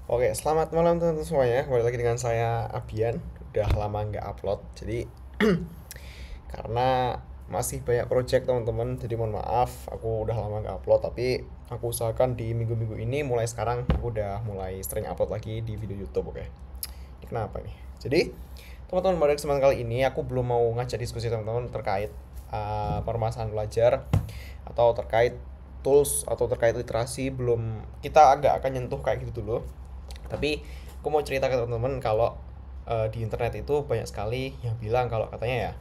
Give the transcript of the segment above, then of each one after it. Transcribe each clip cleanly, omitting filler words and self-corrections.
Oke, selamat malam teman-teman semuanya. Kembali lagi dengan saya Abian. Udah lama nggak upload, jadi karena masih banyak project teman-teman. Jadi mohon maaf, aku udah lama nggak upload. Tapi aku usahakan di minggu-minggu ini, mulai sekarang aku udah mulai sering upload lagi di video YouTube. Oke, ini kenapa nih? Jadi teman-teman, pada kesempatan kali ini aku belum mau ngajak diskusi teman-teman terkait permasalahan belajar atau terkait tools atau terkait literasi. Belum, kita agak akan nyentuh kayak gitu dulu. Tapi aku mau cerita ke teman-teman kalau di internet itu banyak sekali yang bilang kalau katanya ya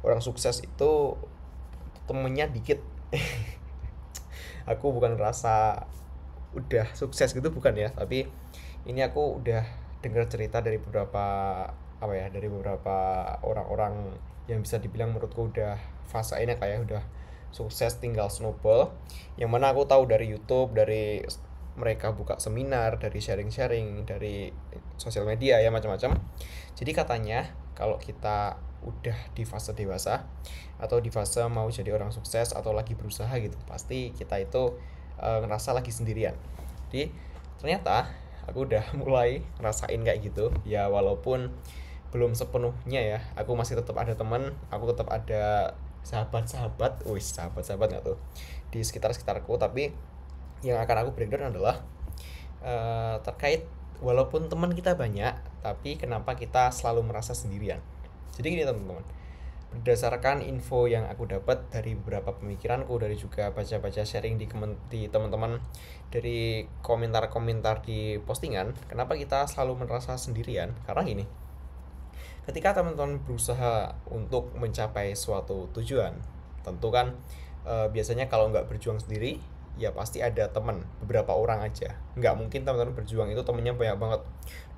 orang sukses itu temennya dikit. Aku bukan ngerasa udah sukses gitu, bukan ya, tapi ini aku udah dengar cerita dari beberapa dari beberapa orang-orang yang bisa dibilang menurutku udah fase ini kayak udah sukses tinggal snowball, yang mana aku tahu dari YouTube, dari mereka buka seminar, dari sharing-sharing, dari sosial media ya macam-macam. Jadi katanya kalau kita udah di fase dewasa atau di fase mau jadi orang sukses atau lagi berusaha gitu, pasti kita itu ngerasa lagi sendirian. Jadi ternyata aku udah mulai ngerasain kayak gitu ya, walaupun belum sepenuhnya ya. Aku masih tetap ada teman, aku tetap ada sahabat-sahabat, wis sahabat-sahabat nggak tuh di sekitarku. Tapi yang akan aku breakdown adalah terkait walaupun teman kita banyak, tapi kenapa kita selalu merasa sendirian. Jadi gini teman-teman, berdasarkan info yang aku dapat dari beberapa pemikiranku, dari juga baca-baca sharing di teman-teman, dari komentar-komentar di postingan, kenapa kita selalu merasa sendirian. Karena gini, ketika teman-teman berusaha untuk mencapai suatu tujuan, tentu kan biasanya kalau nggak berjuang sendiri ya pasti ada teman, beberapa orang aja. Nggak mungkin teman-teman berjuang itu temennya banyak banget,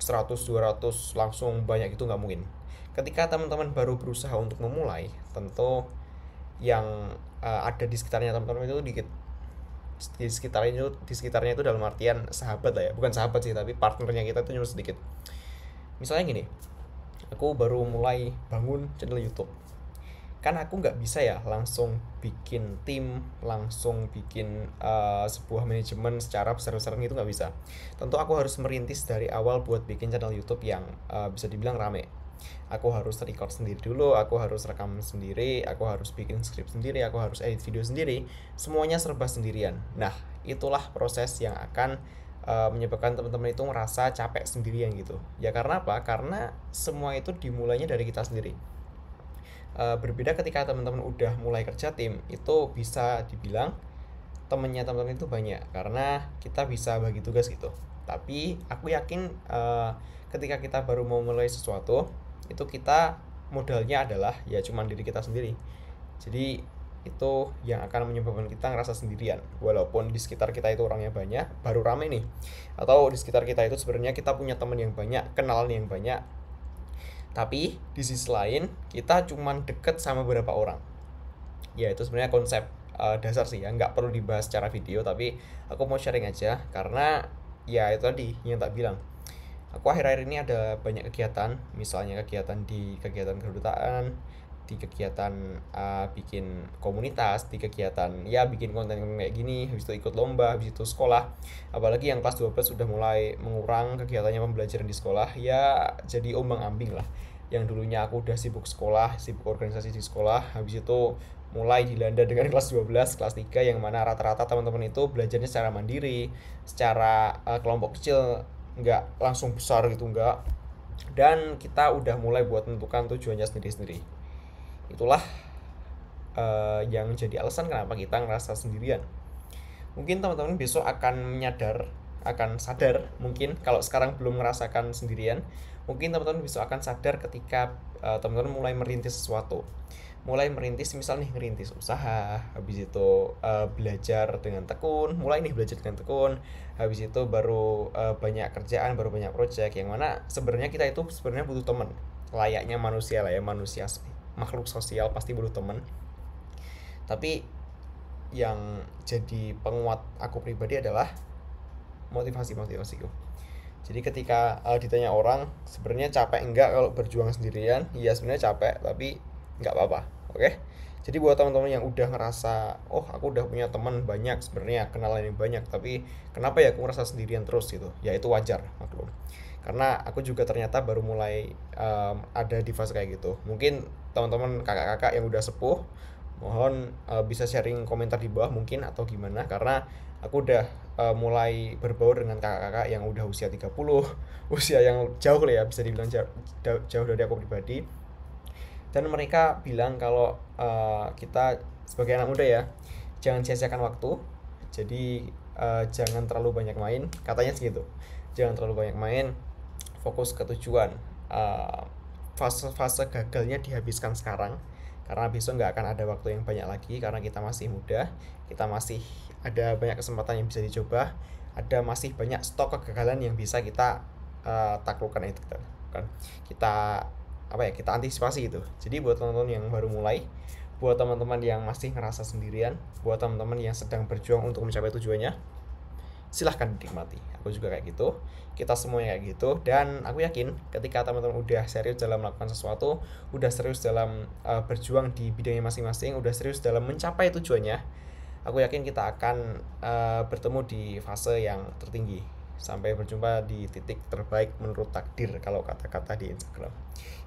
100 200 langsung banyak, itu nggak mungkin. Ketika teman-teman baru berusaha untuk memulai, tentu yang ada di sekitarnya teman-teman itu dikit. Di sekitarnya itu dalam artian sahabat lah ya, bukan sahabat sih, tapi partnernya kita itu cuma sedikit. Misalnya gini, aku baru mulai bangun channel YouTube, kan aku nggak bisa ya langsung bikin tim, langsung bikin sebuah manajemen secara besar-besaran gitu, nggak bisa. Tentu aku harus merintis dari awal buat bikin channel YouTube yang bisa dibilang rame. Aku harus record sendiri dulu, aku harus rekam sendiri, aku harus bikin skrip sendiri, aku harus edit video sendiri, semuanya serba sendirian. Nah, itulah proses yang akan menyebabkan teman-teman itu merasa capek sendirian gitu. Ya karena apa? Karena semua itu dimulainya dari kita sendiri. Berbeda ketika teman-teman udah mulai kerja tim, itu bisa dibilang temennya teman-teman itu banyak karena kita bisa bagi tugas gitu. Tapi aku yakin ketika kita baru mau mulai sesuatu, itu kita modalnya adalah ya cuman diri kita sendiri. Jadi itu yang akan menyebabkan kita ngerasa sendirian, walaupun di sekitar kita itu orangnya banyak, baru rame nih, atau di sekitar kita itu sebenarnya kita punya teman yang banyak, kenalan yang banyak, tapi di sisi lain kita cuman deket sama beberapa orang. Ya itu sebenarnya konsep dasar sih ya, nggak perlu dibahas secara video, tapi aku mau sharing aja karena ya itu tadi yang tak bilang. Aku akhir-akhir ini ada banyak kegiatan, misalnya kegiatan di kegiatan kedutaan, di kegiatan bikin komunitas, di kegiatan ya bikin konten kayak gini, habis itu ikut lomba, habis itu sekolah. Apalagi yang kelas 12 sudah mulai mengurang kegiatannya pembelajaran di sekolah, ya jadi ombang-ambing lah. Yang dulunya aku udah sibuk sekolah, sibuk organisasi di sekolah, habis itu mulai dilanda dengan kelas 12, kelas 3, yang mana rata-rata teman-teman itu belajarnya secara mandiri, secara kelompok kecil, nggak langsung besar gitu, nggak. Dan kita udah mulai buat menentukan tujuannya sendiri-sendiri. Itulah yang jadi alasan kenapa kita ngerasa sendirian. Mungkin teman-teman besok akan sadar, mungkin kalau sekarang belum merasakan sendirian, mungkin teman-teman besok akan sadar ketika teman-teman mulai merintis sesuatu, mulai merintis, misal nih ngerintis usaha, habis itu belajar dengan tekun, mulai nih belajar dengan tekun, habis itu baru banyak kerjaan, baru banyak project, yang mana sebenarnya kita itu sebenarnya butuh teman, layaknya manusia lah ya, manusia makhluk sosial pasti butuh teman. Tapi yang jadi penguat aku pribadi adalah motivasiku. Jadi ketika ditanya orang sebenarnya capek enggak kalau berjuang sendirian, iya sebenarnya capek, tapi nggak apa-apa. Oke, jadi buat teman-teman yang udah ngerasa, oh aku udah punya teman banyak, sebenarnya kenalan yang banyak, tapi kenapa ya aku ngerasa sendirian terus gitu, ya itu wajar, belum. Karena aku juga ternyata baru mulai ada di fase kayak gitu. Mungkin teman-teman kakak-kakak yang udah sepuh, mohon bisa sharing komentar di bawah mungkin atau gimana, karena aku udah mulai berbaur dengan kakak-kakak yang udah usia 30, usia yang jauh lah ya, bisa dibilang jauh dari aku pribadi. Dan mereka bilang kalau kita sebagai anak muda ya, jangan sia-siakan waktu. Jadi jangan terlalu banyak main, katanya segitu. Jangan terlalu banyak main, fokus ke tujuan. Fase-fase gagalnya dihabiskan sekarang, karena besok nggak akan ada waktu yang banyak lagi, karena kita masih muda, kita masih ada banyak kesempatan yang bisa dicoba, ada masih banyak stok kegagalan yang bisa kita taklukkan, itu kan kita apa ya, kita antisipasi gitu. Jadi buat teman-teman yang baru mulai, buat teman-teman yang masih ngerasa sendirian, buat teman-teman yang sedang berjuang untuk mencapai tujuannya, silahkan dinikmati. Aku juga kayak gitu, kita semuanya kayak gitu. Dan aku yakin ketika teman-teman udah serius dalam melakukan sesuatu, udah serius dalam berjuang di bidangnya masing-masing, udah serius dalam mencapai tujuannya, aku yakin kita akan bertemu di fase yang tertinggi, sampai berjumpa di titik terbaik menurut takdir, kalau kata-kata di Instagram.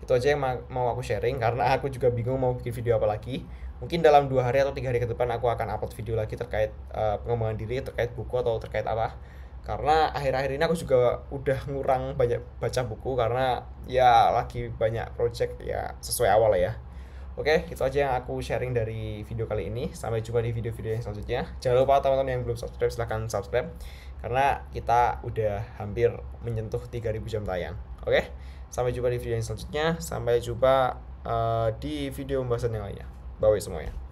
Itu aja yang mau aku sharing, karena aku juga bingung mau bikin video apa lagi. Mungkin dalam 2 hari atau 3 hari ke depan aku akan upload video lagi terkait pengembangan diri, terkait buku atau terkait apa. Karena akhir-akhir ini aku juga udah ngurang banyak baca buku, karena ya lagi banyak project ya, sesuai awal lah ya. Oke, itu aja yang aku sharing dari video kali ini. Sampai jumpa di video-video yang selanjutnya. Jangan lupa teman-teman yang belum subscribe, silahkan subscribe, karena kita udah hampir menyentuh 3000 jam tayang. Oke, sampai jumpa di video yang selanjutnya. Sampai jumpa di video pembahasan yang lainnya. Bye semuanya.